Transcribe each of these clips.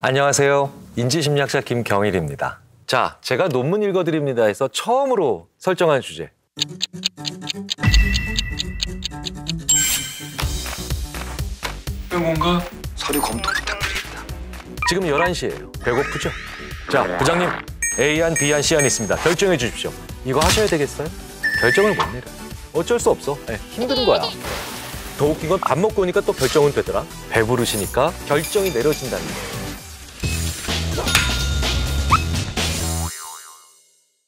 안녕하세요. 인지심리학자 김경일입니다. 자, 제가 논문 읽어드립니다 해서 처음으로 설정한 주제. 뭔가 서류 검토 부탁드립니다. 지금 11시예요. 배고프죠? 자, 부장님, A안, B안, C안 있습니다. 결정해 주십시오. 이거 하셔야 되겠어요? 결정을 못 내려. 어쩔 수 없어. 네, 힘든 거야. 더 웃긴 건 밥 먹고 오니까 또 결정은 되더라. 배부르시니까 결정이 내려진다는 거예요.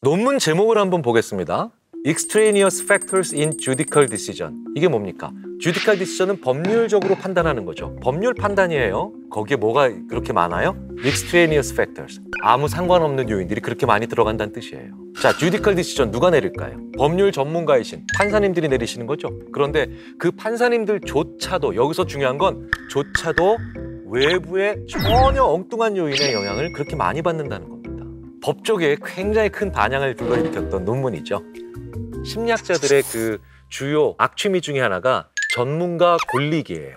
논문 제목을 한번 보겠습니다. Extraneous Factors in Judicial Decision. 이게 뭡니까? Judicial Decision은 법률적으로 판단하는 거죠. 법률 판단이에요. 거기에 뭐가 그렇게 많아요? Extraneous Factors. 아무 상관없는 요인들이 그렇게 많이 들어간다는 뜻이에요. 자, Judicial Decision 누가 내릴까요? 법률 전문가이신 판사님들이 내리시는 거죠. 그런데 그 판사님들조차도, 여기서 중요한 건 조차도 외부의 전혀 엉뚱한 요인의 영향을 그렇게 많이 받는다는 겁니다. 법조계에 굉장히 큰 반향을 불러일으켰던 논문이죠. 심리학자들의 그 주요 악취미 중에 하나가 전문가 골리기예요.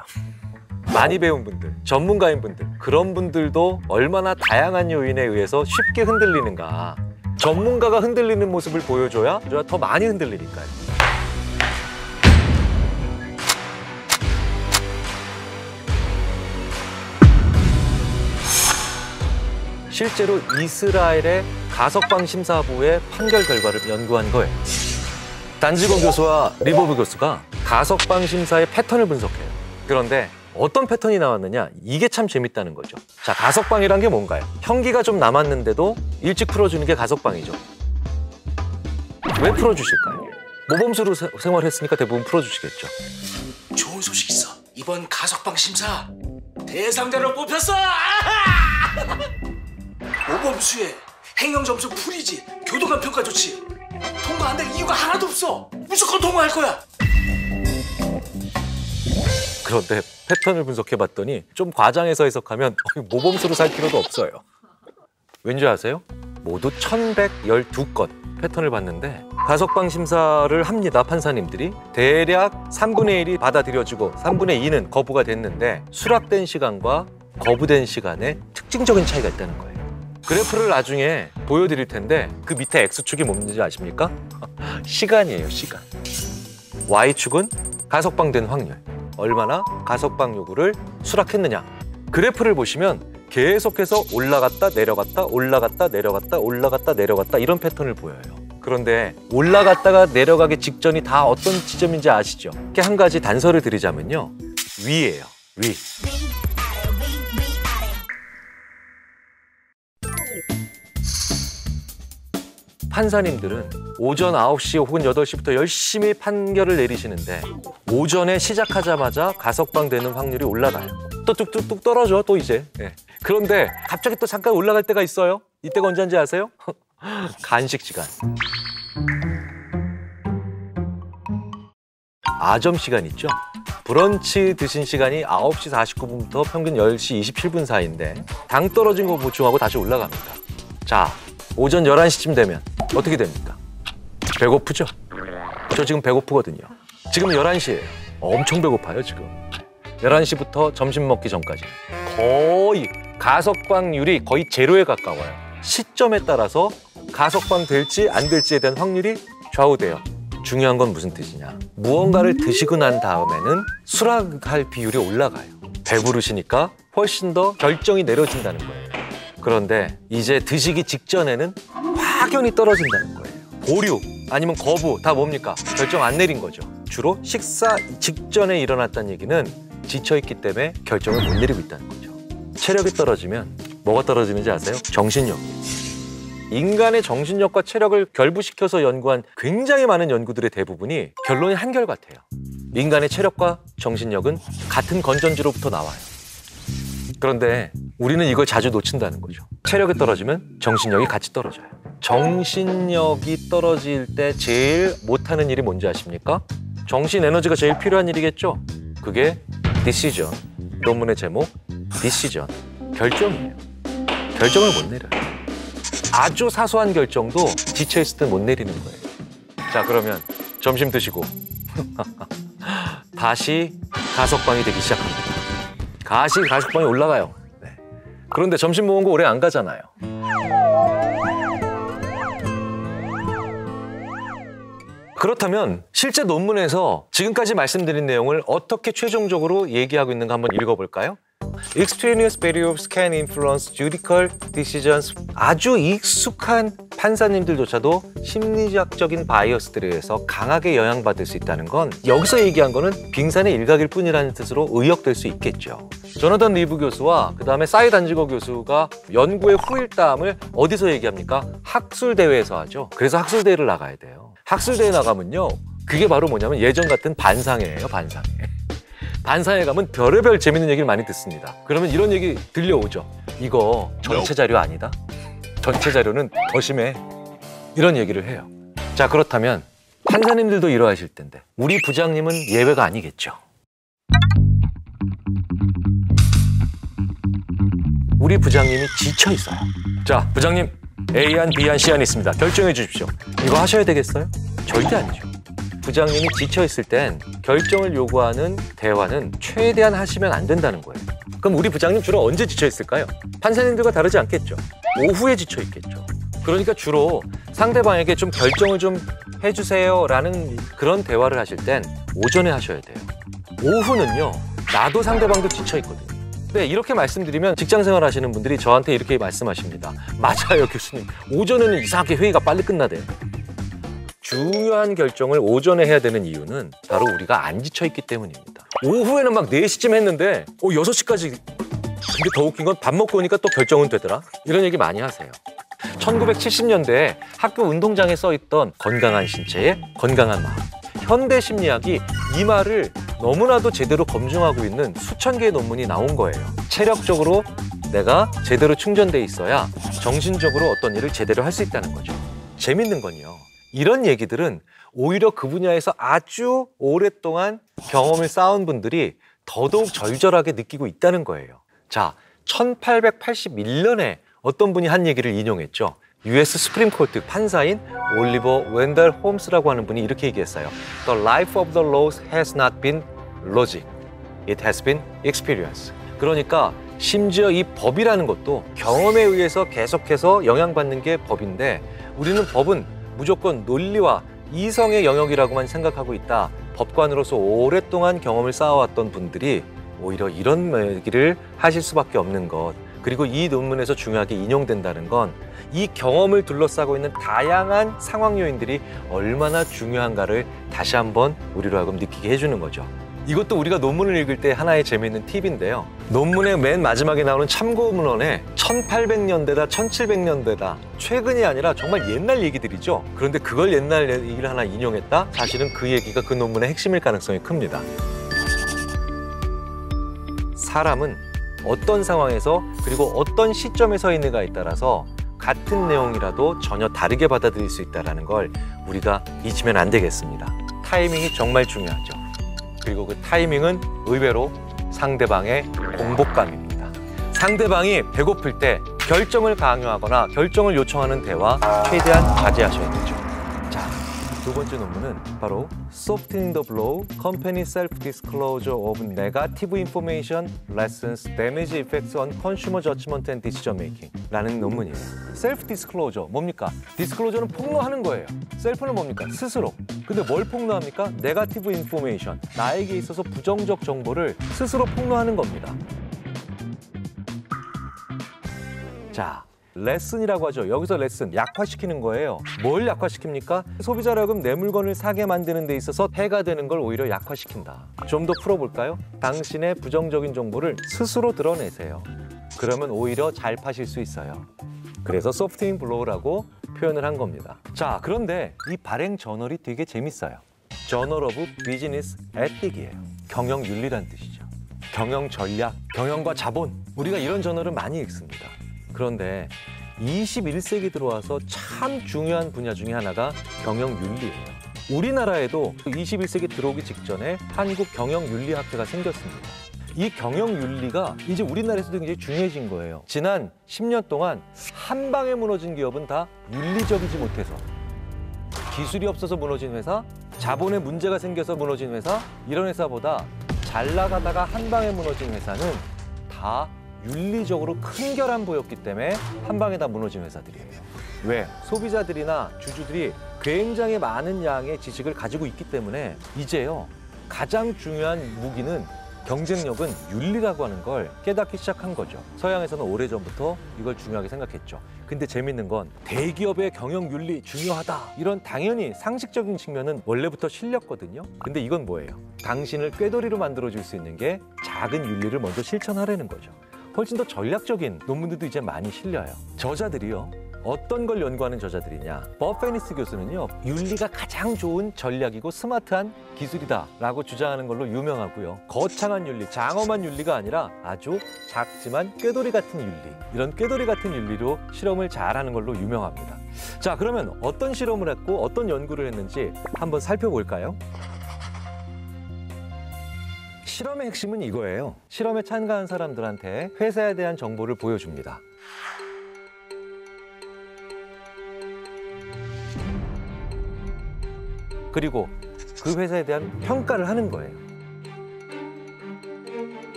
많이 배운 분들, 전문가인 분들, 그런 분들도 얼마나 다양한 요인에 의해서 쉽게 흔들리는가. 전문가가 흔들리는 모습을 보여줘야 더 많이 흔들리니까요. 실제로 이스라엘의 가석방 심사부의 판결 결과를 연구한 거예요. 단지거 교수와 리버브 교수가 가석방 심사의 패턴을 분석해요. 그런데 어떤 패턴이 나왔느냐? 이게 참 재밌다는 거죠. 자, 가석방이란 게 뭔가요? 형기가 좀 남았는데도 일찍 풀어주는 게 가석방이죠. 왜 풀어주실까요? 모범수로 생활했으니까 대부분 풀어주시겠죠. 좋은 소식 있어. 이번 가석방 심사 대상자로 뽑혔어. 모범수에 행정 점수 풀이지, 교도관 평가 좋지. 통과 안 될 이유가 하나도 없어. 무조건 통과할 거야. 그런데 패턴을 분석해봤더니 좀 과장해서 해석하면 모범수로 살 필요도 없어요. 왠지 아세요? 모두 1112건 패턴을 봤는데 가석방 심사를 합니다, 판사님들이. 대략 3분의 1이 받아들여지고 3분의 2는 거부가 됐는데 수락된 시간과 거부된 시간에 특징적인 차이가 있다는 거예요. 그래프를 나중에 보여드릴 텐데 그 밑에 X축이 뭔지 아십니까? 시간이에요, 시간. Y축은 가석방된 확률. 얼마나 가석방 요구를 수락했느냐. 그래프를 보시면 계속해서 올라갔다 내려갔다 올라갔다 내려갔다 올라갔다 내려갔다 이런 패턴을 보여요. 그런데 올라갔다가 내려가기 직전이 다 어떤 지점인지 아시죠? 이렇게 한 가지 단서를 드리자면요. 위예요, 위. 판사님들은 오전 9시 혹은 8시부터 열심히 판결을 내리시는데 오전에 시작하자마자 가석방 되는 확률이 올라가요. 또 뚝뚝뚝 떨어져, 또 이제. 네. 그런데 갑자기 또 잠깐 올라갈 때가 있어요. 이때가 언제인지 아세요? 간식 시간. 아점 시간 있죠? 브런치 드신 시간이 9시 49분부터 평균 10시 27분 사이인데 당 떨어진 거 보충하고 다시 올라갑니다. 자, 오전 11시쯤 되면 어떻게 됩니까? 배고프죠? 저 지금 배고프거든요. 지금 11시예요. 엄청 배고파요, 지금. 11시부터 점심 먹기 전까지. 거의 가석방률이 거의 제로에 가까워요. 시점에 따라서 가석방 될지 안 될지에 대한 확률이 좌우돼요. 중요한 건 무슨 뜻이냐? 무언가를 드시고 난 다음에는 수락할 비율이 올라가요. 배부르시니까 훨씬 더 결정이 내려진다는 거예요. 그런데 이제 드시기 직전에는 확연히 떨어진다는 거예요. 보류 아니면 거부 다 뭡니까? 결정 안 내린 거죠. 주로 식사 직전에 일어났다는 얘기는 지쳐있기 때문에 결정을 못 내리고 있다는 거죠. 체력이 떨어지면 뭐가 떨어지는지 아세요? 정신력이에요. 인간의 정신력과 체력을 결부시켜서 연구한 굉장히 많은 연구들의 대부분이 결론이 한결같아요. 인간의 체력과 정신력은 같은 건전지로부터 나와요. 그런데 우리는 이걸 자주 놓친다는 거죠. 체력이 떨어지면 정신력이 같이 떨어져요. 정신력이 떨어질 때 제일 못하는 일이 뭔지 아십니까? 정신 에너지가 제일 필요한 일이겠죠? 그게 decision. 논문의 제목, decision. 결정이에요. 결정을 못 내려요. 아주 사소한 결정도 지쳐있을 때 못 내리는 거예요. 자, 그러면 점심 드시고 다시 가석방이 되기 시작합니다. 가석방이 올라가요. 네. 그런데 점심 먹은 거 오래 안 가잖아요. 그렇다면 실제 논문에서 지금까지 말씀드린 내용을 어떻게 최종적으로 얘기하고 있는가 한번 읽어볼까요? Extraneous barriers can influence judicial decisions. 아주 익숙한 판사님들조차도 심리학적인 바이어스들에 의해서 강하게 영향받을 수 있다는 건 여기서 얘기한 거는 빙산의 일각일 뿐이라는 뜻으로 의역될 수 있겠죠. 조나단 리브 교수와 그다음에 사이 단지거 교수가 연구의 후일담을 어디서 얘기합니까? 학술대회에서 하죠. 그래서 학술대회를 나가야 돼요. 학술대회 나가면요. 그게 바로 뭐냐면 예전 같은 반상회예요. 반상회. 반상회 가면 별의별 재밌는 얘기를 많이 듣습니다. 그러면 이런 얘기 들려오죠. 이거 전체 자료 아니다? 전체 자료는 더 심해. 이런 얘기를 해요. 자, 그렇다면 판사님들도 이러하실 텐데 우리 부장님은 예외가 아니겠죠. 우리 부장님이 지쳐 있어요. 자, 부장님 A안, B안, C안 있습니다. 결정해 주십시오. 이거 하셔야 되겠어요? 절대 아니죠. 부장님이 지쳐있을 땐 결정을 요구하는 대화는 최대한 하시면 안 된다는 거예요. 그럼 우리 부장님 주로 언제 지쳐있을까요? 판사님들과 다르지 않겠죠. 오후에 지쳐있겠죠. 그러니까 주로 상대방에게 좀 결정을 좀 해주세요라는 그런 대화를 하실 땐 오전에 하셔야 돼요. 오후는요. 나도 상대방도 지쳐있거든요. 네, 이렇게 말씀드리면 직장생활 하시는 분들이 저한테 이렇게 말씀하십니다. 맞아요, 교수님. 오전에는 이상하게 회의가 빨리 끝나대요. 중요한 결정을 오전에 해야 되는 이유는 바로 우리가 안 지쳐있기 때문입니다. 오후에는 막 4시쯤 했는데 6시까지. 근데 더 웃긴 건 밥 먹고 오니까 또 결정은 되더라. 이런 얘기 많이 하세요. 1970년대에 학교 운동장에 써있던 건강한 신체에 건강한 마음. 현대 심리학이 이 말을 너무나도 제대로 검증하고 있는 수천 개의 논문이 나온 거예요. 체력적으로 내가 제대로 충전돼 있어야 정신적으로 어떤 일을 제대로 할 수 있다는 거죠. 재밌는 건요. 이런 얘기들은 오히려 그 분야에서 아주 오랫동안 경험을 쌓은 분들이 더더욱 절절하게 느끼고 있다는 거예요. 자, 1881년에 어떤 분이 한 얘기를 인용했죠. US 스프림 코트 판사인 올리버 웬달 홈스라고 하는 분이 이렇게 얘기했어요. The life of the laws has not been logic. It has been experience. 그러니까 심지어 이 법이라는 것도 경험에 의해서 계속해서 영향받는 게 법인데 우리는 법은 무조건 논리와 이성의 영역이라고만 생각하고 있다. 법관으로서 오랫동안 경험을 쌓아왔던 분들이 오히려 이런 얘기를 하실 수밖에 없는 것. 그리고 이 논문에서 중요하게 인용된다는 건 이 경험을 둘러싸고 있는 다양한 상황 요인들이 얼마나 중요한가를 다시 한번 우리로 하여금 느끼게 해주는 거죠. 이것도 우리가 논문을 읽을 때 하나의 재미있는 팁인데요. 논문의 맨 마지막에 나오는 참고 문헌에 1800년대다, 1700년대다, 최근이 아니라 정말 옛날 얘기들이죠. 그런데 그걸 옛날 얘기를 하나 인용했다? 사실은 그 얘기가 그 논문의 핵심일 가능성이 큽니다. 사람은 어떤 상황에서 그리고 어떤 시점에 서 있는가에 따라서 같은 내용이라도 전혀 다르게 받아들일 수 있다는 걸 우리가 잊으면 안 되겠습니다. 타이밍이 정말 중요하죠. 그리고 그 타이밍은 의외로 상대방의 공복감입니다. 상대방이 배고플 때 결정을 강요하거나 결정을 요청하는 대화 최대한 자제하셔야 되죠. 자, 두 번째 논문은 바로 Softening the Blow, Company Self-Disclosure of Negative Information Lessens Damage Effects on Consumer Judgment and Decision Making 라는 논문이에요. Self-Disclosure, 뭡니까? Disclosure는 폭로하는 거예요. Self는 뭡니까? 스스로. 근데 뭘 폭로합니까? Negative Information, 나에게 있어서 부정적 정보를 스스로 폭로하는 겁니다. 자, 레슨이라고 하죠. 여기서 레슨, 약화시키는 거예요. 뭘 약화시킵니까? 소비자로 하여금 내 물건을 사게 만드는 데 있어서 해가 되는 걸 오히려 약화시킨다. 좀 더 풀어볼까요? 당신의 부정적인 정보를 스스로 드러내세요. 그러면 오히려 잘 파실 수 있어요. 그래서 소프트닝 블로우라고 표현을 한 겁니다. 자, 그런데 이 발행 저널이 되게 재밌어요. 저널 오브 비즈니스 에틱이에요. 경영윤리란 뜻이죠. 경영 전략, 경영과 자본. 우리가 이런 저널을 많이 읽습니다. 그런데 21세기 들어와서 참 중요한 분야 중에 하나가 경영윤리예요. 우리나라에도 21세기 들어오기 직전에 한국경영윤리학회가 생겼습니다. 이 경영윤리가 이제 우리나라에서도 굉장히 중요해진 거예요. 지난 10년 동안 한 방에 무너진 기업은 다 윤리적이지 못해서, 기술이 없어서 무너진 회사, 자본에 문제가 생겨서 무너진 회사, 이런 회사보다 잘 나가다가 한 방에 무너진 회사는 다 윤리적으로 큰 결함 보였기 때문에 한 방에 다 무너진 회사들이에요. 왜? 소비자들이나 주주들이 굉장히 많은 양의 지식을 가지고 있기 때문에 이제요, 가장 중요한 무기는 경쟁력은 윤리라고 하는 걸 깨닫기 시작한 거죠. 서양에서는 오래전부터 이걸 중요하게 생각했죠. 근데 재밌는 건 대기업의 경영 윤리 중요하다, 이런 당연히 상식적인 측면은 원래부터 실렸거든요. 근데 이건 뭐예요? 당신을 꾀돌이로 만들어줄 수 있는 게 작은 윤리를 먼저 실천하려는 거죠. 훨씬 더 전략적인 논문들도 이제 많이 실려요. 저자들이요, 어떤 걸 연구하는 저자들이냐. 버페니스 교수는요, 윤리가 가장 좋은 전략이고 스마트한 기술이다라고 주장하는 걸로 유명하고요. 거창한 윤리, 장엄한 윤리가 아니라 아주 작지만 꾀돌이 같은 윤리, 이런 꾀돌이 같은 윤리로 실험을 잘하는 걸로 유명합니다. 자, 그러면 어떤 실험을 했고 어떤 연구를 했는지 한번 살펴볼까요? 실험의 핵심은 이거예요. 실험에 참가한 사람들한테 회사에 대한 정보를 보여줍니다. 그리고 그 회사에 대한 평가를 하는 거예요.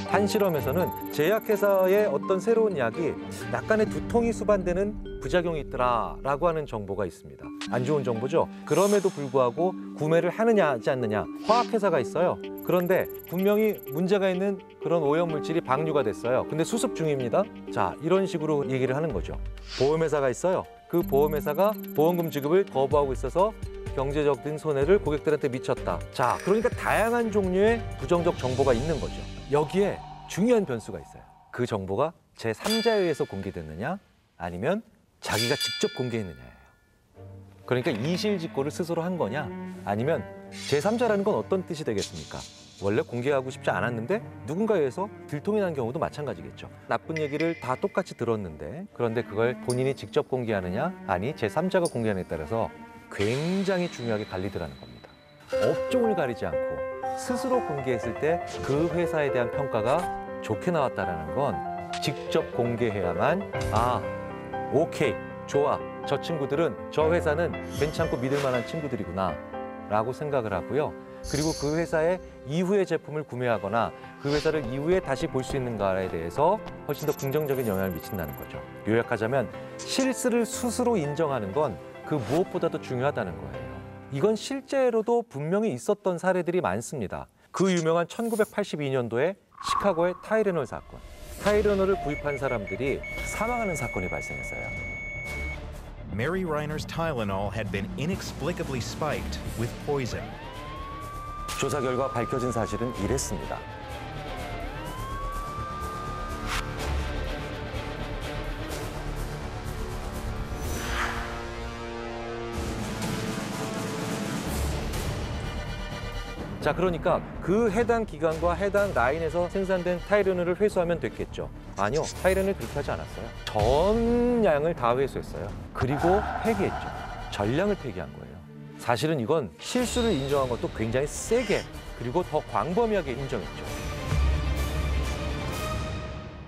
한 실험에서는 제약회사의 어떤 새로운 약이 약간의 두통이 수반되는 부작용이 있더라라고 하는 정보가 있습니다. 안 좋은 정보죠. 그럼에도 불구하고 구매를 하느냐 하지 않느냐. 화학회사가 있어요. 그런데 분명히 문제가 있는 그런 오염물질이 방류가 됐어요. 근데 수습 중입니다. 자, 이런 식으로 얘기를 하는 거죠. 보험회사가 있어요. 그 보험회사가 보험금 지급을 거부하고 있어서 경제적인 손해를 고객들한테 미쳤다. 자, 그러니까 다양한 종류의 부정적 정보가 있는 거죠. 여기에 중요한 변수가 있어요. 그 정보가 제3자에 의해서 공개됐느냐, 아니면 자기가 직접 공개했느냐예요. 그러니까 이실직고를 스스로 한 거냐, 아니면 제3자라는 건 어떤 뜻이 되겠습니까? 원래 공개하고 싶지 않았는데 누군가에 의해서 들통이 난 경우도 마찬가지겠죠. 나쁜 얘기를 다 똑같이 들었는데, 그런데 그걸 본인이 직접 공개하느냐, 아니 제3자가 공개하느냐에 따라서 굉장히 중요하게 갈리더라는 겁니다. 업종을 가리지 않고 스스로 공개했을 때 그 회사에 대한 평가가 좋게 나왔다는 건 직접 공개해야만, 아, 오케이, 좋아, 저 친구들은, 저 회사는 괜찮고 믿을 만한 친구들이구나 라고 생각을 하고요. 그리고 그 회사의 이후의 제품을 구매하거나 그 회사를 이후에 다시 볼 수 있는가에 대해서 훨씬 더 긍정적인 영향을 미친다는 거죠. 요약하자면 실수를 스스로 인정하는 건 그 무엇보다도 중요하다는 거예요. 이건 실제로도 분명히 있었던 사례들이 많습니다. 그 유명한 1982년도에 시카고의 타이레놀 사건. 타이레놀을 구입한 사람들이 사망하는 사건이 발생했어요. Mary Reiner's Tylenol had been inexplicably spiked with poison. 조사 결과 밝혀진 사실은 이랬습니다. 자, 그러니까 그 해당 기관과 해당 라인에서 생산된 타이레놀을 회수하면 됐겠죠. 아니요, 타이레놀을 그렇게 하지 않았어요. 전 양을 다 회수했어요. 그리고 폐기했죠. 전량을 폐기한 거예요. 사실은 이건 실수를 인정한 것도 굉장히 세게, 그리고 더 광범위하게 인정했죠.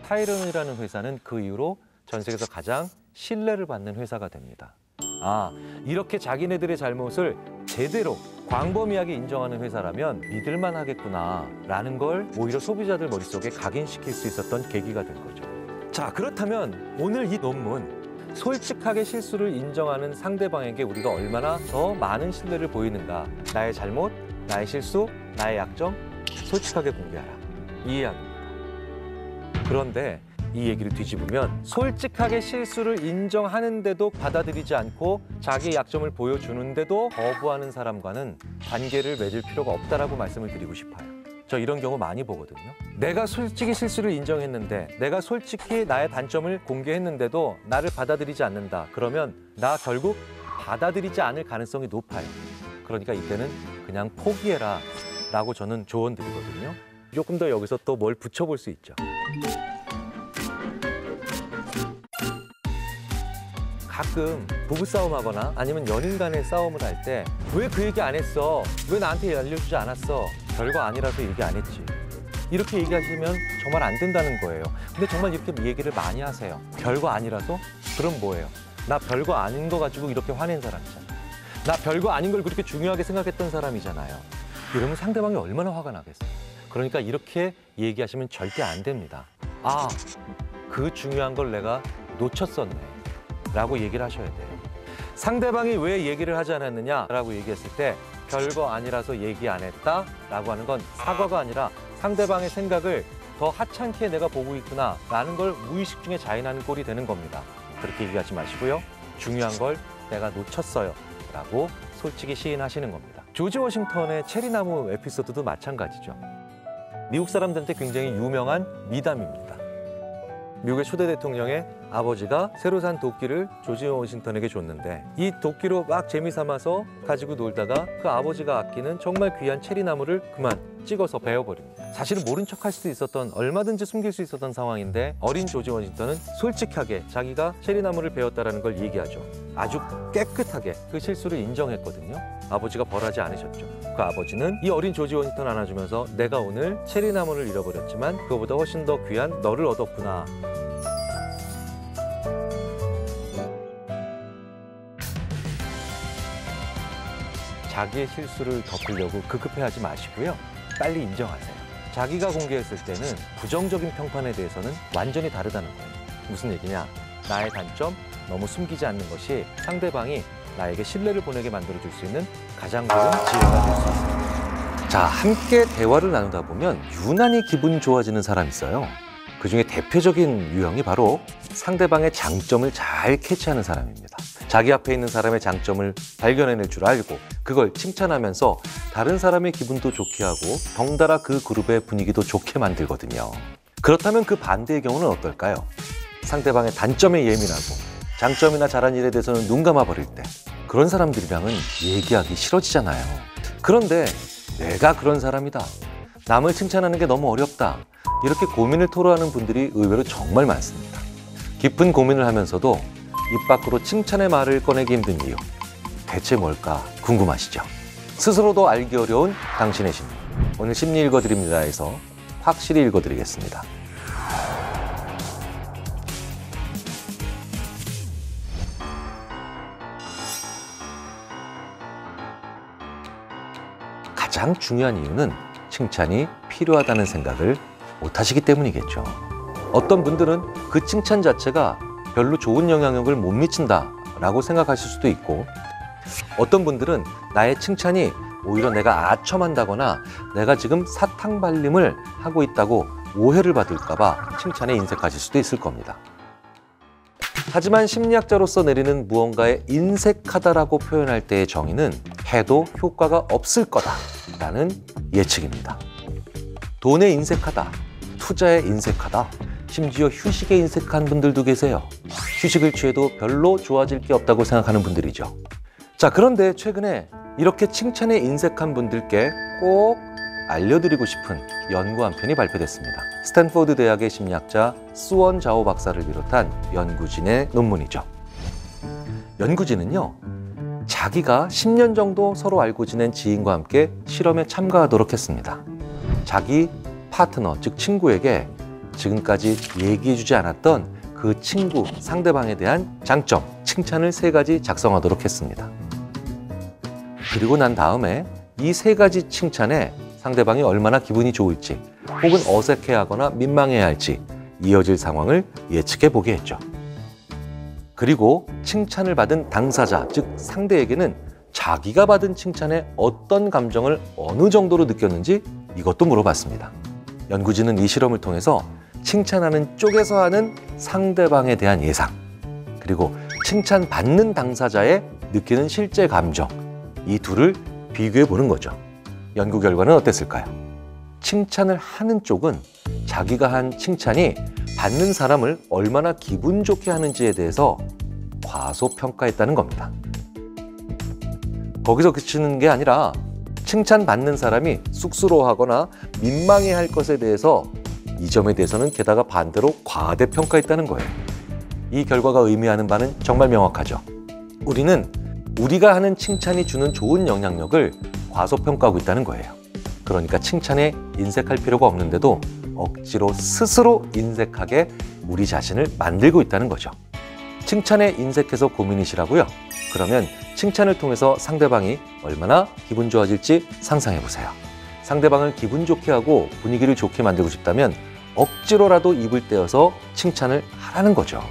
타이레놀이라는 회사는 그 이후로 전 세계에서 가장 신뢰를 받는 회사가 됩니다. 아, 이렇게 자기네들의 잘못을 제대로 광범위하게 인정하는 회사라면 믿을만 하겠구나 라는 걸 오히려 소비자들 머릿속에 각인시킬 수 있었던 계기가 된 거죠. 자, 그렇다면 오늘 이 논문, 솔직하게 실수를 인정하는 상대방에게 우리가 얼마나 더 많은 신뢰를 보이는가, 나의 잘못, 나의 실수, 나의 약점 솔직하게 공개하라, 이 이야기입니다. 그런데 이 얘기를 뒤집으면 솔직하게 실수를 인정하는데도 받아들이지 않고 자기 약점을 보여주는데도 거부하는 사람과는 관계를 맺을 필요가 없다라고 말씀을 드리고 싶어요. 저 이런 경우 많이 보거든요. 내가 솔직히 실수를 인정했는데, 내가 솔직히 나의 단점을 공개했는데도 나를 받아들이지 않는다. 그러면 나 결국 받아들이지 않을 가능성이 높아요. 그러니까 이때는 그냥 포기해라 라고 저는 조언 드리거든요. 조금 더 여기서 또 뭘 붙여볼 수 있죠. 가끔 부부싸움 하거나 아니면 연인 간의 싸움을 할 때 왜 그 얘기 안 했어? 왜 나한테 알려주지 않았어? 별거 아니라서 얘기 안 했지. 이렇게 얘기하시면 정말 안 된다는 거예요. 근데 정말 이렇게 얘기를 많이 하세요. 별거 아니라서? 그럼 뭐예요? 나 별거 아닌 거 가지고 이렇게 화낸 사람이잖아. 나 별거 아닌 걸 그렇게 중요하게 생각했던 사람이잖아요. 이러면 상대방이 얼마나 화가 나겠어요. 그러니까 이렇게 얘기하시면 절대 안 됩니다. 아, 그 중요한 걸 내가 놓쳤었네 라고 얘기를 하셔야 돼요. 상대방이 왜 얘기를 하지 않았느냐 라고 얘기했을 때 별거 아니라서 얘기 안 했다 라고 하는 건 사과가 아니라 상대방의 생각을 더 하찮게 내가 보고 있구나 라는 걸 무의식 중에 자인하는 꼴이 되는 겁니다. 그렇게 얘기하지 마시고요. 중요한 걸 내가 놓쳤어요 라고 솔직히 시인하시는 겁니다. 조지 워싱턴의 체리나무 에피소드도 마찬가지죠. 미국 사람들한테 굉장히 유명한 미담입니다. 미국의 초대 대통령의 아버지가 새로 산 도끼를 조지 워싱턴에게 줬는데 이 도끼로 막 재미삼아서 가지고 놀다가 그 아버지가 아끼는 정말 귀한 체리나무를 그만 찍어서 베어버립니다. 사실은 모른 척할 수도 있었던, 얼마든지 숨길 수 있었던 상황인데 어린 조지 워싱턴은 솔직하게 자기가 체리나무를 베었다는 걸 얘기하죠. 아주 깨끗하게 그 실수를 인정했거든요. 아버지가 벌하지 않으셨죠. 그 아버지는 이 어린 조지 워싱턴 안아주면서 내가 오늘 체리나무를 잃어버렸지만 그거보다 훨씬 더 귀한 너를 얻었구나. 자기의 실수를 덮으려고 급급해하지 마시고요. 빨리 인정하세요. 자기가 공개했을 때는 부정적인 평판에 대해서는 완전히 다르다는 거예요. 무슨 얘기냐? 나의 단점 너무 숨기지 않는 것이 상대방이 나에게 신뢰를 보내게 만들어줄 수 있는 가장 좋은 지혜가 될 수 있어요. 자, 함께 대화를 나누다 보면 유난히 기분이 좋아지는 사람이 있어요. 그중에 대표적인 유형이 바로 상대방의 장점을 잘 캐치하는 사람입니다. 자기 앞에 있는 사람의 장점을 발견해낼 줄 알고 그걸 칭찬하면서 다른 사람의 기분도 좋게 하고 덩달아 그 그룹의 분위기도 좋게 만들거든요. 그렇다면 그 반대의 경우는 어떨까요? 상대방의 단점에 예민하고 장점이나 잘한 일에 대해서는 눈 감아버릴 때 그런 사람들이랑은 얘기하기 싫어지잖아요. 그런데 내가 그런 사람이다, 남을 칭찬하는 게 너무 어렵다, 이렇게 고민을 토로하는 분들이 의외로 정말 많습니다. 깊은 고민을 하면서도 입 밖으로 칭찬의 말을 꺼내기 힘든 이유, 대체 뭘까 궁금하시죠? 스스로도 알기 어려운 당신의 심리. 오늘 심리 읽어드립니다에서 확실히 읽어드리겠습니다. 가장 중요한 이유는 칭찬이 필요하다는 생각을 못하시기 때문이겠죠. 어떤 분들은 그 칭찬 자체가 별로 좋은 영향력을 못 미친다라고 생각하실 수도 있고, 어떤 분들은 나의 칭찬이 오히려 내가 아첨한다거나 내가 지금 사탕발림을 하고 있다고 오해를 받을까 봐 칭찬에 인색하실 수도 있을 겁니다. 하지만 심리학자로서 내리는 무언가에 인색하다라고 표현할 때의 정의는 해도 효과가 없을 거다라는 예측입니다. 돈에 인색하다, 투자에 인색하다, 심지어 휴식에 인색한 분들도 계세요. 휴식을 취해도 별로 좋아질 게 없다고 생각하는 분들이죠. 자, 그런데 최근에 이렇게 칭찬에 인색한 분들께 꼭 알려드리고 싶은 연구 한 편이 발표됐습니다. 스탠포드 대학의 심리학자 스원 자오 박사를 비롯한 연구진의 논문이죠. 연구진은요, 자기가 10년 정도 서로 알고 지낸 지인과 함께 실험에 참가하도록 했습니다. 자기 파트너, 즉 친구에게 지금까지 얘기해주지 않았던 그 친구, 상대방에 대한 장점, 칭찬을 3가지 작성하도록 했습니다. 그리고 난 다음에 이 3가지 칭찬에 상대방이 얼마나 기분이 좋을지 혹은 어색해하거나 민망해야 할지 이어질 상황을 예측해 보게 했죠. 그리고 칭찬을 받은 당사자, 즉 상대에게는 자기가 받은 칭찬에 어떤 감정을 어느 정도로 느꼈는지 이것도 물어봤습니다. 연구진은 이 실험을 통해서 칭찬하는 쪽에서 하는 상대방에 대한 예상, 그리고 칭찬받는 당사자의 느끼는 실제 감정, 이 둘을 비교해 보는 거죠. 연구 결과는 어땠을까요? 칭찬을 하는 쪽은 자기가 한 칭찬이 받는 사람을 얼마나 기분 좋게 하는지에 대해서 과소평가했다는 겁니다. 거기서 그치는 게 아니라 칭찬받는 사람이 쑥스러워하거나 민망해할 것에 대해서 이 점에 대해서는 게다가 반대로 과대평가했다는 거예요. 이 결과가 의미하는 바는 정말 명확하죠. 우리는 우리가 하는 칭찬이 주는 좋은 영향력을 과소평가하고 있다는 거예요. 그러니까 칭찬에 인색할 필요가 없는데도 억지로 스스로 인색하게 우리 자신을 만들고 있다는 거죠. 칭찬에 인색해서 고민이시라고요? 그러면 칭찬을 통해서 상대방이 얼마나 기분 좋아질지 상상해 보세요. 상대방을 기분 좋게 하고 분위기를 좋게 만들고 싶다면 억지로라도 입을 떼어서 칭찬을 하라는 거죠.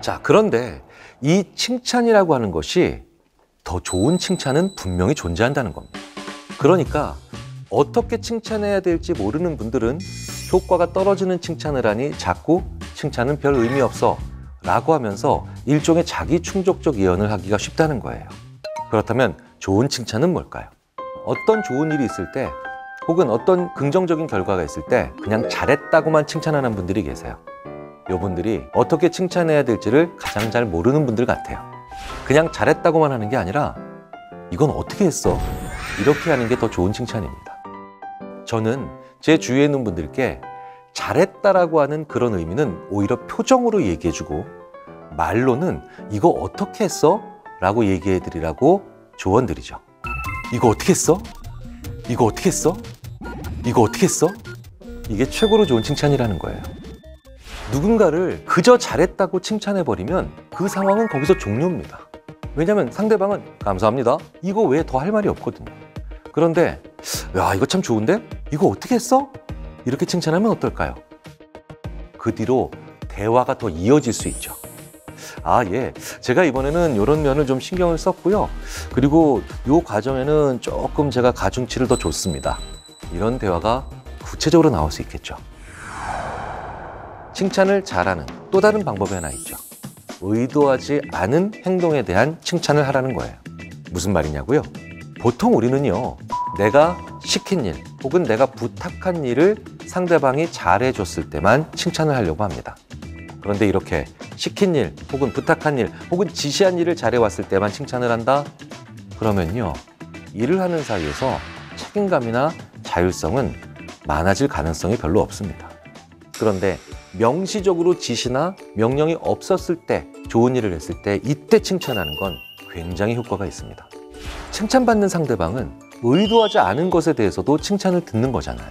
자, 그런데 이 칭찬이라고 하는 것이 더 좋은 칭찬은 분명히 존재한다는 겁니다. 그러니까 어떻게 칭찬해야 될지 모르는 분들은 효과가 떨어지는 칭찬을 하니 자꾸 칭찬은 별 의미 없어 라고 하면서 일종의 자기 충족적 예언을 하기가 쉽다는 거예요. 그렇다면 좋은 칭찬은 뭘까요? 어떤 좋은 일이 있을 때 혹은 어떤 긍정적인 결과가 있을 때 그냥 잘했다고만 칭찬하는 분들이 계세요. 이분들이 어떻게 칭찬해야 될지를 가장 잘 모르는 분들 같아요. 그냥 잘했다고만 하는 게 아니라 이건 어떻게 했어? 이렇게 하는 게 더 좋은 칭찬입니다. 저는 제 주위에 있는 분들께 잘했다라고 하는 그런 의미는 오히려 표정으로 얘기해주고 말로는 이거 어떻게 했어? 라고 얘기해드리라고 조언드리죠. 이거 어떻게 했어? 이거 어떻게 했어? 이거 어떻게 했어? 이게 최고로 좋은 칭찬이라는 거예요. 누군가를 그저 잘했다고 칭찬해버리면 그 상황은 거기서 종료입니다. 왜냐하면 상대방은 감사합니다. 이거 외에 더 할 말이 없거든요. 그런데 야, 이거 참 좋은데? 이거 어떻게 했어? 이렇게 칭찬하면 어떨까요? 그 뒤로 대화가 더 이어질 수 있죠. 아, 예. 제가 이번에는 이런 면을 좀 신경을 썼고요. 그리고 이 과정에는 조금 제가 가중치를 더 줬습니다. 이런 대화가 구체적으로 나올 수 있겠죠. 칭찬을 잘하는 또 다른 방법이 하나 있죠. 의도하지 않은 행동에 대한 칭찬을 하라는 거예요. 무슨 말이냐고요? 보통 우리는요, 내가 시킨 일 혹은 내가 부탁한 일을 상대방이 잘해줬을 때만 칭찬을 하려고 합니다. 그런데 이렇게 시킨 일 혹은 부탁한 일 혹은 지시한 일을 잘해왔을 때만 칭찬을 한다? 그러면요, 일을 하는 사이에서 책임감이나 자율성은 많아질 가능성이 별로 없습니다. 그런데 명시적으로 지시나 명령이 없었을 때, 좋은 일을 했을 때 이때 칭찬하는 건 굉장히 효과가 있습니다. 칭찬받는 상대방은 의도하지 않은 것에 대해서도 칭찬을 듣는 거잖아요.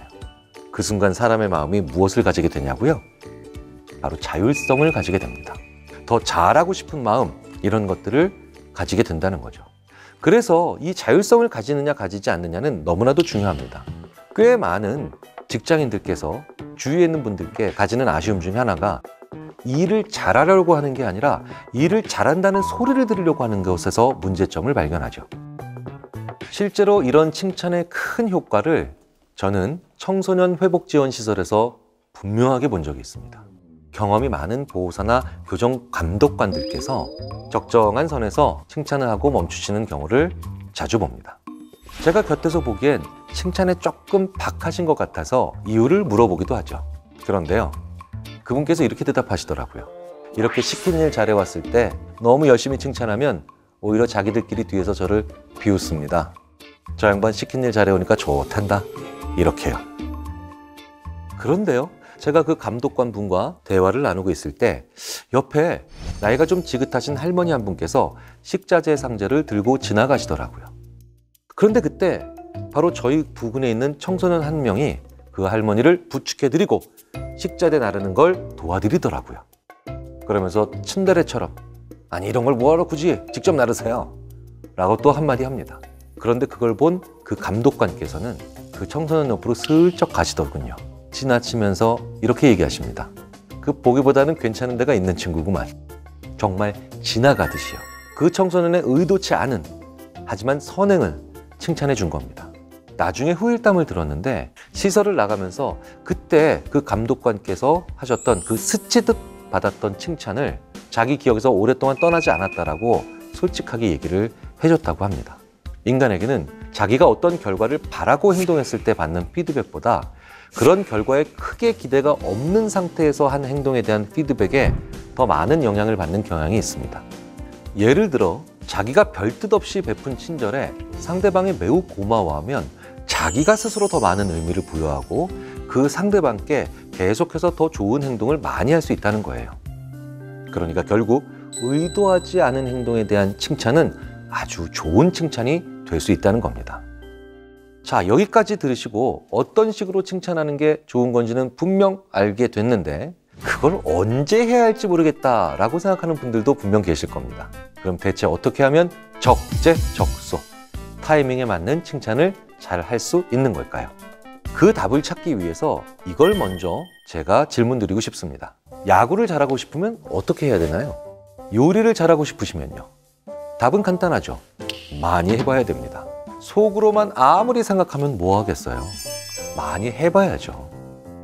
그 순간 사람의 마음이 무엇을 가지게 되냐고요? 바로 자율성을 가지게 됩니다. 더 잘하고 싶은 마음, 이런 것들을 가지게 된다는 거죠. 그래서 이 자율성을 가지느냐 가지지 않느냐는 너무나도 중요합니다. 꽤 많은 직장인들께서 주위에 있는 분들께 가지는 아쉬움 중에 하나가 일을 잘하려고 하는 게 아니라 일을 잘한다는 소리를 들으려고 하는 것에서 문제점을 발견하죠. 실제로 이런 칭찬의 큰 효과를 저는 청소년 회복지원시설에서 분명하게 본 적이 있습니다. 경험이 많은 보호사나 교정 감독관들께서 적정한 선에서 칭찬을 하고 멈추시는 경우를 자주 봅니다. 제가 곁에서 보기엔 칭찬에 조금 박하신 것 같아서 이유를 물어보기도 하죠. 그런데요, 그분께서 이렇게 대답하시더라고요. 이렇게 시킨 일 잘해왔을 때 너무 열심히 칭찬하면 오히려 자기들끼리 뒤에서 저를 비웃습니다. 저 양반 시킨 일 잘해오니까 좋단다. 이렇게요. 그런데요, 제가 그 감독관 분과 대화를 나누고 있을 때 옆에 나이가 좀 지긋하신 할머니 한 분께서 식자재 상자를 들고 지나가시더라고요. 그런데 그때 바로 저희 부근에 있는 청소년 한 명이 그 할머니를 부축해드리고 식자재 나르는 걸 도와드리더라고요. 그러면서 츤데레처럼 아니 이런 걸 뭐하러 굳이 직접 나르세요 라고 또 한마디 합니다. 그런데 그걸 본 그 감독관께서는 그 청소년 옆으로 슬쩍 가시더군요. 지나치면서 이렇게 얘기하십니다. 그 보기보다는 괜찮은 데가 있는 친구구만. 정말 지나가듯이요. 그 청소년의 의도치 않은 하지만 선행을 칭찬해 준 겁니다. 나중에 후일담을 들었는데 시설을 나가면서 그때 그 감독관께서 하셨던 그 스치듯 받았던 칭찬을 자기 기억에서 오랫동안 떠나지 않았다라고 솔직하게 얘기를 해줬다고 합니다. 인간에게는 자기가 어떤 결과를 바라고 행동했을 때 받는 피드백보다 그런 결과에 크게 기대가 없는 상태에서 한 행동에 대한 피드백에 더 많은 영향을 받는 경향이 있습니다. 예를 들어 자기가 별 뜻 없이 베푼 친절에 상대방이 매우 고마워하면 자기가 스스로 더 많은 의미를 부여하고 그 상대방께 계속해서 더 좋은 행동을 많이 할 수 있다는 거예요. 그러니까 결국 의도하지 않은 행동에 대한 칭찬은 아주 좋은 칭찬이 될 수 있다는 겁니다. 자, 여기까지 들으시고 어떤 식으로 칭찬하는 게 좋은 건지는 분명 알게 됐는데 그걸 언제 해야 할지 모르겠다라고 생각하는 분들도 분명 계실 겁니다. 그럼 대체 어떻게 하면 적재적소, 타이밍에 맞는 칭찬을 잘 할 수 있는 걸까요? 그 답을 찾기 위해서 이걸 먼저 제가 질문 드리고 싶습니다. 야구를 잘하고 싶으면 어떻게 해야 되나요? 요리를 잘하고 싶으시면요. 답은 간단하죠. 많이 해봐야 됩니다. 속으로만 아무리 생각하면 뭐 하겠어요? 많이 해봐야죠.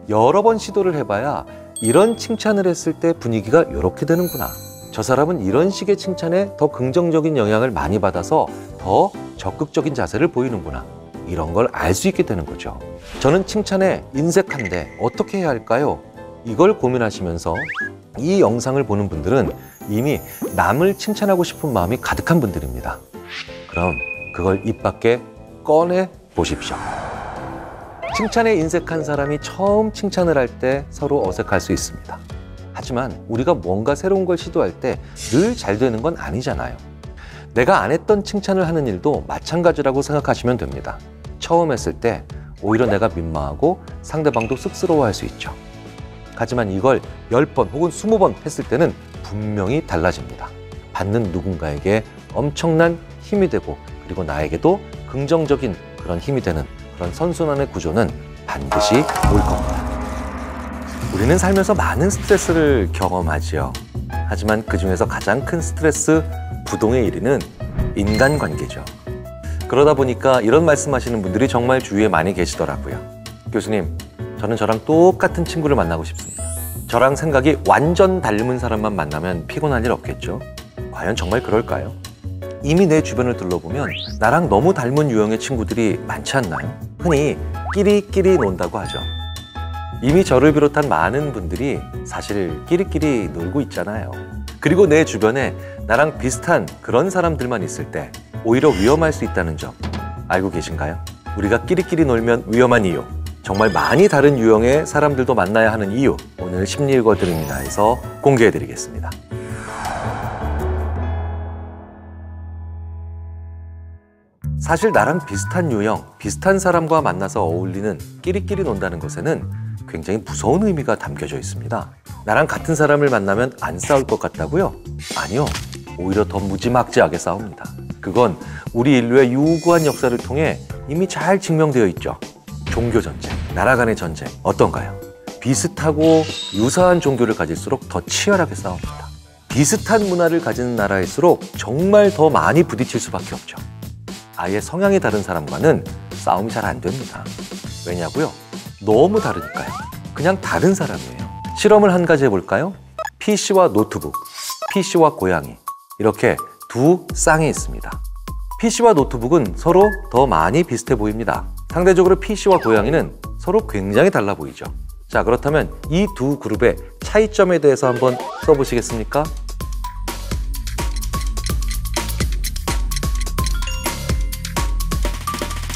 여러 번 시도를 해봐야 이런 칭찬을 했을 때 분위기가 이렇게 되는구나. 저 사람은 이런 식의 칭찬에 더 긍정적인 영향을 많이 받아서 더 적극적인 자세를 보이는구나. 이런 걸 알 수 있게 되는 거죠. 저는 칭찬에 인색한데 어떻게 해야 할까요? 이걸 고민하시면서 이 영상을 보는 분들은 이미 남을 칭찬하고 싶은 마음이 가득한 분들입니다. 그럼 그걸 입 밖에 꺼내 보십시오. 칭찬에 인색한 사람이 처음 칭찬을 할 때 서로 어색할 수 있습니다. 하지만 우리가 뭔가 새로운 걸 시도할 때 늘 잘 되는 건 아니잖아요. 내가 안 했던 칭찬을 하는 일도 마찬가지라고 생각하시면 됩니다. 처음 했을 때 오히려 내가 민망하고 상대방도 쑥스러워할 수 있죠. 하지만 이걸 10번 혹은 20번 했을 때는 분명히 달라집니다. 받는 누군가에게 엄청난 힘이 되고 그리고 나에게도 긍정적인 그런 힘이 되는 그런 선순환의 구조는 반드시 올 겁니다. 우리는 살면서 많은 스트레스를 경험하지요. 하지만 그중에서 가장 큰 스트레스 부동의 1위는 인간관계죠. 그러다 보니까 이런 말씀하시는 분들이 정말 주위에 많이 계시더라고요. 교수님, 저는 저랑 똑같은 친구를 만나고 싶습니다. 저랑 생각이 완전 닮은 사람만 만나면 피곤한 일 없겠죠? 과연 정말 그럴까요? 이미 내 주변을 둘러보면 나랑 너무 닮은 유형의 친구들이 많지 않나요? 흔히 끼리끼리 논다고 하죠. 이미 저를 비롯한 많은 분들이 사실 끼리끼리 놀고 있잖아요. 그리고 내 주변에 나랑 비슷한 그런 사람들만 있을 때 오히려 위험할 수 있다는 점 알고 계신가요? 우리가 끼리끼리 놀면 위험한 이유, 정말 많이 다른 유형의 사람들도 만나야 하는 이유, 오늘 심리 읽어드립니다에서 공개해드리겠습니다. 사실 나랑 비슷한 유형, 비슷한 사람과 만나서 어울리는 끼리끼리 논다는 것에는 굉장히 무서운 의미가 담겨져 있습니다. 나랑 같은 사람을 만나면 안 싸울 것 같다고요? 아니요. 오히려 더 무지막지하게 싸웁니다. 그건 우리 인류의 유구한 역사를 통해 이미 잘 증명되어 있죠. 종교 전쟁, 나라 간의 전쟁 어떤가요? 비슷하고 유사한 종교를 가질수록 더 치열하게 싸웁니다. 비슷한 문화를 가진 나라일수록 정말 더 많이 부딪힐 수밖에 없죠. 아예 성향이 다른 사람과는 싸움이 잘 안 됩니다. 왜냐고요? 너무 다르니까요. 그냥 다른 사람이에요. 실험을 한 가지 해볼까요? PC와 노트북, PC와 고양이 이렇게 두 쌍이 있습니다. PC와 노트북은 서로 더 많이 비슷해 보입니다. 상대적으로 PC와 고양이는 서로 굉장히 달라 보이죠. 자, 그렇다면 이 두 그룹의 차이점에 대해서 한번 써보시겠습니까?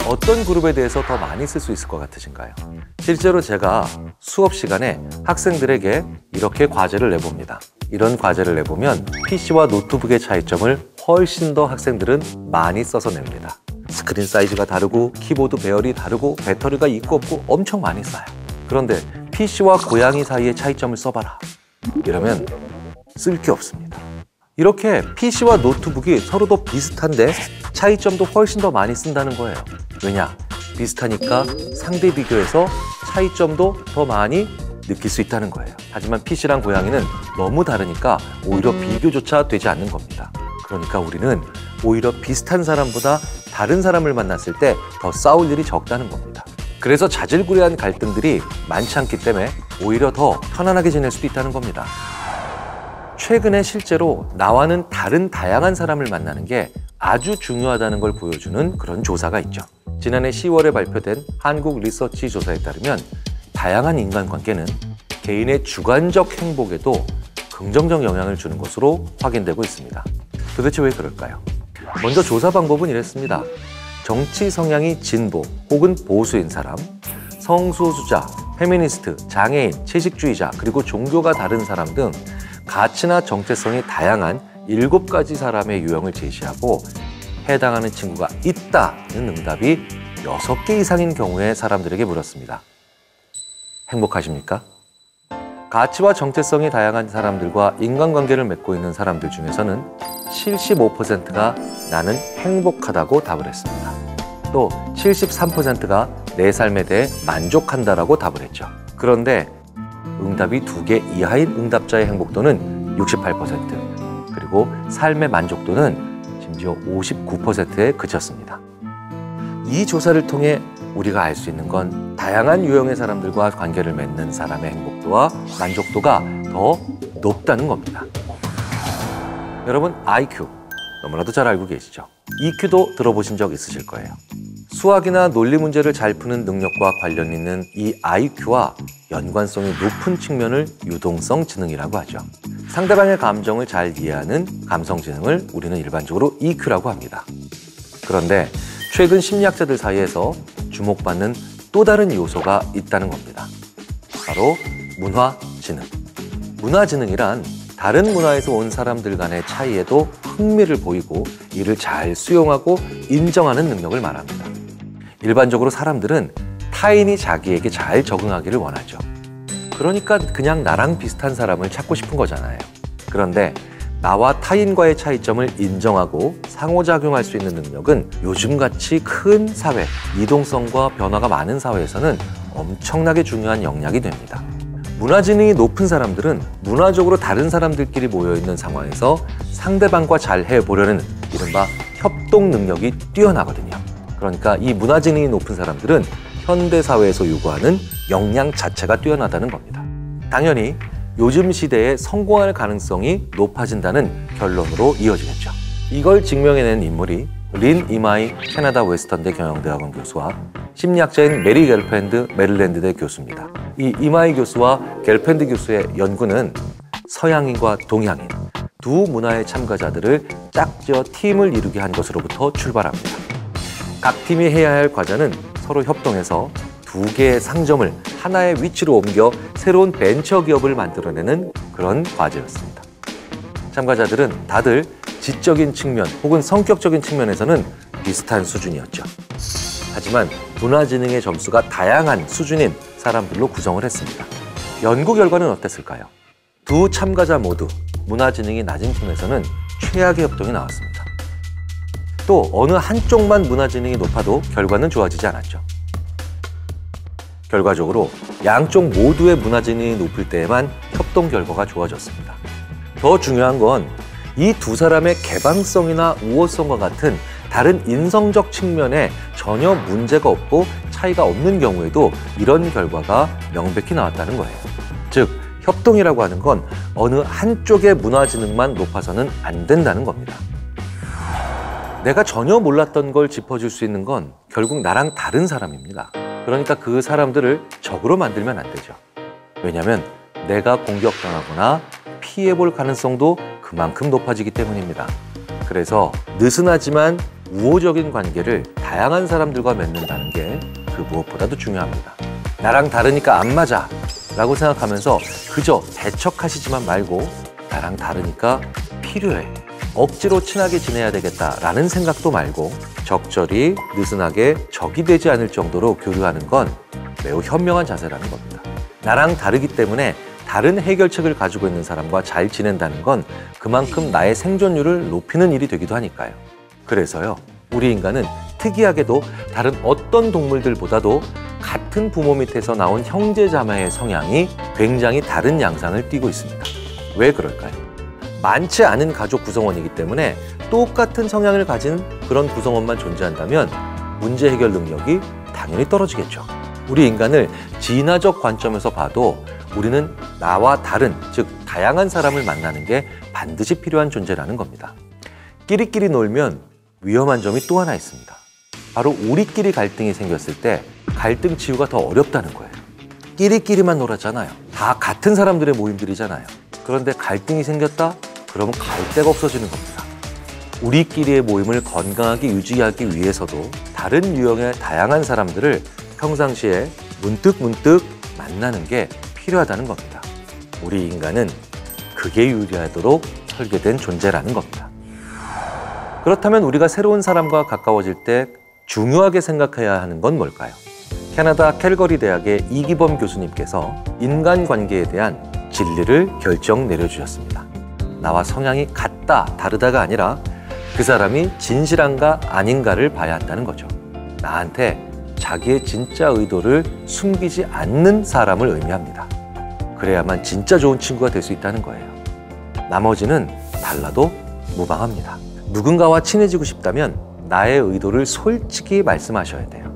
어떤 그룹에 대해서 더 많이 쓸 수 있을 것 같으신가요? 실제로 제가 수업 시간에 학생들에게 이렇게 과제를 내봅니다. 이런 과제를 내보면 PC와 노트북의 차이점을 훨씬 더 학생들은 많이 써서 냅니다. 스크린 사이즈가 다르고 키보드 배열이 다르고 배터리가 있고 없고 엄청 많이 써요. 그런데 PC와 고양이 사이의 차이점을 써봐라. 이러면 쓸 게 없습니다. 이렇게 PC와 노트북이 서로도 비슷한데 차이점도 훨씬 더 많이 쓴다는 거예요. 왜냐? 비슷하니까 상대 비교해서 차이점도 더 많이 느낄 수 있다는 거예요. 하지만 PC랑 고양이는 너무 다르니까 오히려 비교조차 되지 않는 겁니다. 그러니까 우리는 오히려 비슷한 사람보다 다른 사람을 만났을 때 더 싸울 일이 적다는 겁니다. 그래서 자질구레한 갈등들이 많지 않기 때문에 오히려 더 편안하게 지낼 수도 있다는 겁니다. 최근에 실제로 나와는 다른 다양한 사람을 만나는 게 아주 중요하다는 걸 보여주는 그런 조사가 있죠. 지난해 10월에 발표된 한국 리서치 조사에 따르면 다양한 인간관계는 개인의 주관적 행복에도 긍정적 영향을 주는 것으로 확인되고 있습니다. 도대체 왜 그럴까요? 먼저 조사 방법은 이랬습니다. 정치 성향이 진보 혹은 보수인 사람, 성소수자, 페미니스트, 장애인, 채식주의자, 그리고 종교가 다른 사람 등 가치나 정체성이 다양한 7가지 사람의 유형을 제시하고 해당하는 친구가 있다는 응답이 6개 이상인 경우에 사람들에게 물었습니다. 행복하십니까? 가치와 정체성이 다양한 사람들과 인간관계를 맺고 있는 사람들 중에서는 75%가 나는 행복하다고 답을 했습니다. 또 73%가 내 삶에 대해 만족한다라고 답을 했죠. 그런데 응답이 2개 이하인 응답자의 행복도는 68%, 그리고 삶의 만족도는 심지어 59%에 그쳤습니다. 이 조사를 통해 우리가 알 수 있는 건 다양한 유형의 사람들과 관계를 맺는 사람의 행복도와 만족도가 더 높다는 겁니다. 여러분, IQ 너무나도 잘 알고 계시죠? EQ도 들어보신 적 있으실 거예요. 수학이나 논리 문제를 잘 푸는 능력과 관련 있는 이 IQ와 연관성이 높은 측면을 유동성 지능이라고 하죠. 상대방의 감정을 잘 이해하는 감성 지능을 우리는 일반적으로 EQ라고 합니다. 그런데 최근 심리학자들 사이에서 주목받는 또 다른 요소가 있다는 겁니다. 바로 문화 지능. 문화 지능이란 다른 문화에서 온 사람들 간의 차이에도 흥미를 보이고 이를 잘 수용하고 인정하는 능력을 말합니다. 일반적으로 사람들은 타인이 자기에게 잘 적응하기를 원하죠. 그러니까 그냥 나랑 비슷한 사람을 찾고 싶은 거잖아요. 그런데 나와 타인과의 차이점을 인정하고 상호작용할 수 있는 능력은 요즘같이 큰 사회, 이동성과 변화가 많은 사회에서는 엄청나게 중요한 역량이 됩니다. 문화지능이 높은 사람들은 문화적으로 다른 사람들끼리 모여있는 상황에서 상대방과 잘 해보려는 이른바 협동 능력이 뛰어나거든요. 그러니까 이 문화지능이 높은 사람들은 현대사회에서 요구하는 역량 자체가 뛰어나다는 겁니다. 당연히 요즘 시대에 성공할 가능성이 높아진다는 결론으로 이어지겠죠. 이걸 증명해낸 인물이 린 이마이 캐나다 웨스턴대 경영대학원 교수와 심리학자인 메리 겔펜드 메릴랜드대 교수입니다. 이 이마이 교수와 겔펜드 교수의 연구는 서양인과 동양인 두 문화의 참가자들을 짝지어 팀을 이루게 한 것으로부터 출발합니다. 각 팀이 해야 할 과제는 서로 협동해서 2개의 상점을 하나의 위치로 옮겨 새로운 벤처 기업을 만들어내는 그런 과제였습니다. 참가자들은 다들 지적인 측면 혹은 성격적인 측면에서는 비슷한 수준이었죠. 하지만 문화지능의 점수가 다양한 수준인 사람들로 구성을 했습니다. 연구 결과는 어땠을까요? 두 참가자 모두 문화지능이 낮은 팀에서는 최악의 협동이 나왔습니다. 또 어느 한쪽만 문화지능이 높아도 결과는 좋아지지 않았죠. 결과적으로 양쪽 모두의 문화지능이 높을 때에만 협동 결과가 좋아졌습니다. 더 중요한 건 이 두 사람의 개방성이나 우호성과 같은 다른 인성적 측면에 전혀 문제가 없고 차이가 없는 경우에도 이런 결과가 명백히 나왔다는 거예요. 즉, 협동이라고 하는 건 어느 한쪽의 문화지능만 높아서는 안 된다는 겁니다. 내가 전혀 몰랐던 걸 짚어줄 수 있는 건 결국 나랑 다른 사람입니다. 그러니까 그 사람들을 적으로 만들면 안 되죠. 왜냐하면 내가 공격당하거나 피해볼 가능성도 그만큼 높아지기 때문입니다. 그래서 느슨하지만 우호적인 관계를 다양한 사람들과 맺는다는 게 그 무엇보다도 중요합니다. 나랑 다르니까 안 맞아 라고 생각하면서 그저 배척하시지만 말고 나랑 다르니까 필요해, 억지로 친하게 지내야 되겠다라는 생각도 말고 적절히 느슨하게 적이 되지 않을 정도로 교류하는 건 매우 현명한 자세라는 겁니다. 나랑 다르기 때문에 다른 해결책을 가지고 있는 사람과 잘 지낸다는 건 그만큼 나의 생존율을 높이는 일이 되기도 하니까요. 그래서요, 우리 인간은 특이하게도 다른 어떤 동물들보다도 같은 부모 밑에서 나온 형제자매의 성향이 굉장히 다른 양상을 띠고 있습니다. 왜 그럴까요? 많지 않은 가족 구성원이기 때문에 똑같은 성향을 가진 그런 구성원만 존재한다면 문제 해결 능력이 당연히 떨어지겠죠. 우리 인간을 진화적 관점에서 봐도 우리는 나와 다른, 즉 다양한 사람을 만나는 게 반드시 필요한 존재라는 겁니다. 끼리끼리 놀면 위험한 점이 또 하나 있습니다. 바로 우리끼리 갈등이 생겼을 때 갈등 치유가 더 어렵다는 거예요. 끼리끼리만 놀았잖아요. 다 같은 사람들의 모임들이잖아요. 그런데 갈등이 생겼다? 그러면 갈 데가 없어지는 겁니다. 우리끼리의 모임을 건강하게 유지하기 위해서도 다른 유형의 다양한 사람들을 평상시에 문득문득 만나는 게 필요하다는 겁니다. 우리 인간은 그게 유리하도록 설계된 존재라는 겁니다. 그렇다면 우리가 새로운 사람과 가까워질 때 중요하게 생각해야 하는 건 뭘까요? 캐나다 캘거리 대학의 이기범 교수님께서 인간관계에 대한 진리를 결정 내려주셨습니다. 나와 성향이 같다, 다르다가 아니라 그 사람이 진실한가 아닌가를 봐야 한다는 거죠. 나한테 자기의 진짜 의도를 숨기지 않는 사람을 의미합니다. 그래야만 진짜 좋은 친구가 될 수 있다는 거예요. 나머지는 달라도 무방합니다. 누군가와 친해지고 싶다면 나의 의도를 솔직히 말씀하셔야 돼요.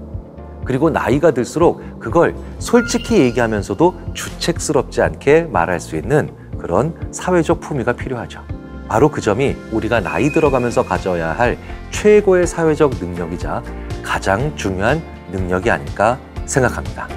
그리고 나이가 들수록 그걸 솔직히 얘기하면서도 주책스럽지 않게 말할 수 있는 그런 사회적 품위가 필요하죠. 바로 그 점이 우리가 나이 들어가면서 가져야 할 최고의 사회적 능력이자 가장 중요한 능력이 아닐까 생각합니다.